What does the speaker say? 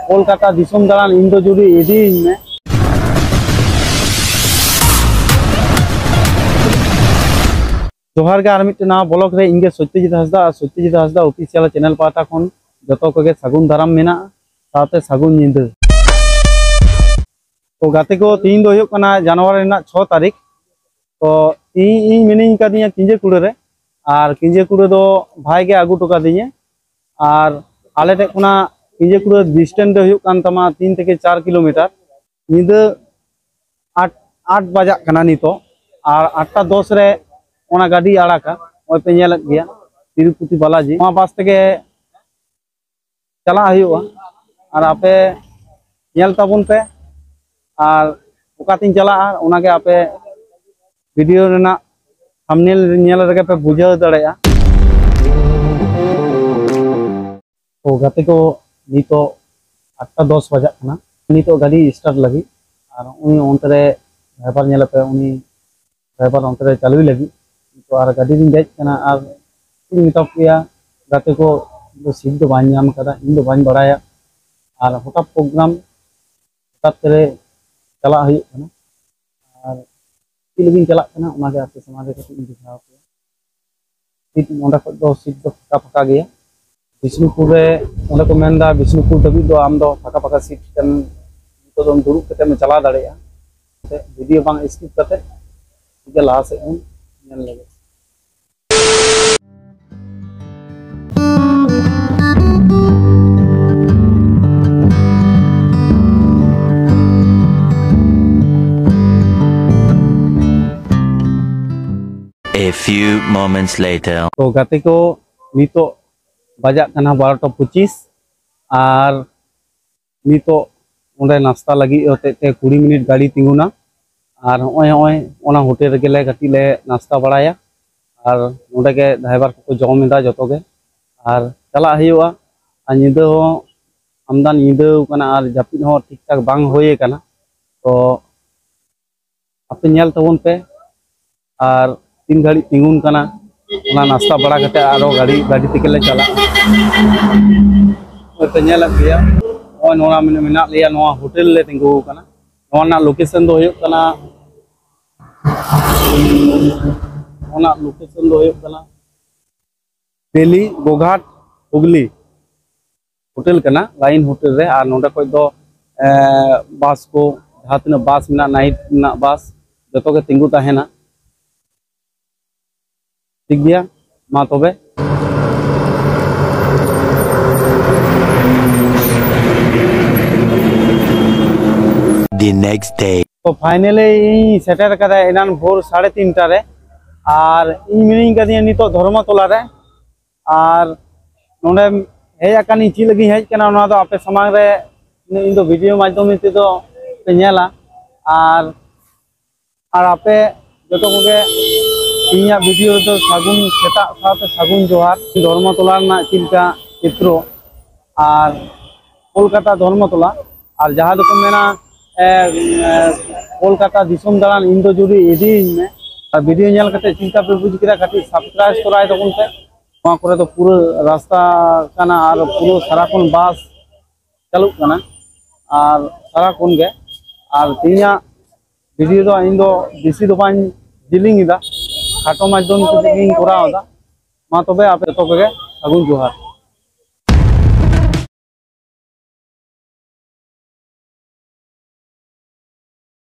कोलकाता दिसम दालान इन दो जुड़ी इदीኝ में जोहार गे आर मिट्टे नवा ब्लॉग रे इंगे सत्यजित हांसदा ऑफिशियल चैनल पाटा खन जतो कोगे सागुन दाराम मेना साथे सागुन निंदा तो गाते को तीन दो हुयो कना जनवरी रेना 6 तारीख तो इन मिनिंग कादिया किंजे कुड़े रे और किंजे कुड़े दो भाई के आगु टोका दिए और आले टे कोना किंजे कुड़े डिस्टेंस हुयो कान तमा 3 থেকে 4 किलोमीटर निंदा 8 बजा कना नितो और 8:10 रे ओना गाड़ी आड़ाका ओय पे नेल गया तिरुपति बालाजी वहां पास तके चला हुआ और आपे नेल ताबुन पे और ओकातिन चला ओना के आपे वीडियो रेना थंबनेल नेल रगे पे बुझाव दड़ेया तो गाते को नितो 8:10 बजा कना नितो गाड़ी स्टार्ट लगी और उनी ओंतरे ड्राइवर नेल पे उनी ड्राइवर ओंतरे चालू लगी तो और गाड़ी दिन देज कना और मिताब किया गाते को दो सीट दो बाñ नाम कदा इन दो बाñ बड़ाया और हटात प्रोग्राम हटात करे चला हुई कना और लगी चला कना ओना के आपे समाज के दिखाव किया सीट ओंडा को दो सीट दो फका गया विष्णुपुर रे ओंडा को मेंदा विष्णुपुर दबी दो आम दो फका सीट कन तो दम दुरुप कते में चला दाड़ेया वीडियो बांग स्किप कते के लाहा से उन नेल लगे A few moments later. तो गाते को नितो बजा कना 12:25 और नितो ओंडे नाश्ता लगी होते 20 मिनट गाड़ी तिंगुना और ओय ओना होटल रे गेले गति ले नाश्ता बड़ाया और ओंडे के ड्राइवर को जमेदा जतो के और चला हुआ और निदो हो आमदान निदो कना और जापिद हो ठीक ठाक बांग होए कना तो आपे नेल तबन पे और 3 घड़ी तिंगुन कना ओना नाश्ता बड़ा कते आरो गाड़ी तेकेले चला ओते नेल गया ओय नोना मेना लिया नोआ होटल ले तिंगु कना नोना लोकेशन दो हुयो कना ओना लोकेशन दो हुयो कना दिल्ली गोघाट हुगली होटल कना लाइन होटल रे और नोडे कोई दो बस को जहां तना बस मेना नाइट ना बस जतो के तिंगु ताहेना ठीक गया मा तबे The next day. तो फाइनली सेटर कदा एनान भोर 3:30 रे और इवनिंग कदिया नितो धर्मतला रे और नोडे हेज आकानी ची लगी हेज कना ओना दो आपे समांग रे इन दो वीडियो माध्यम ते दो पे नेला और आपे जतो कोगे इन्या वीडियो तो सागुन सेटा साथे सागुन जोहार धर्मतला ना चिलका चित्र और कोलकाता धर्मतला और जहां को मेना कोलकाता दिसम दालान इन दो जुड़ी इदीኝ में और वीडियो नेल कते चिंता पे बुझ केरा खाती सब्सक्राइब कराय तबन पे वहां करे तो पूरा रास्ता कना और पूरा साराखन बस चालू कना और साराखन गे और तिया वीडियो दो इन दो बेसी दो बाñ डिलिंग इदा खाटो माध्यम ते करावदा मा तबे आपे तो के सागुन जोहार।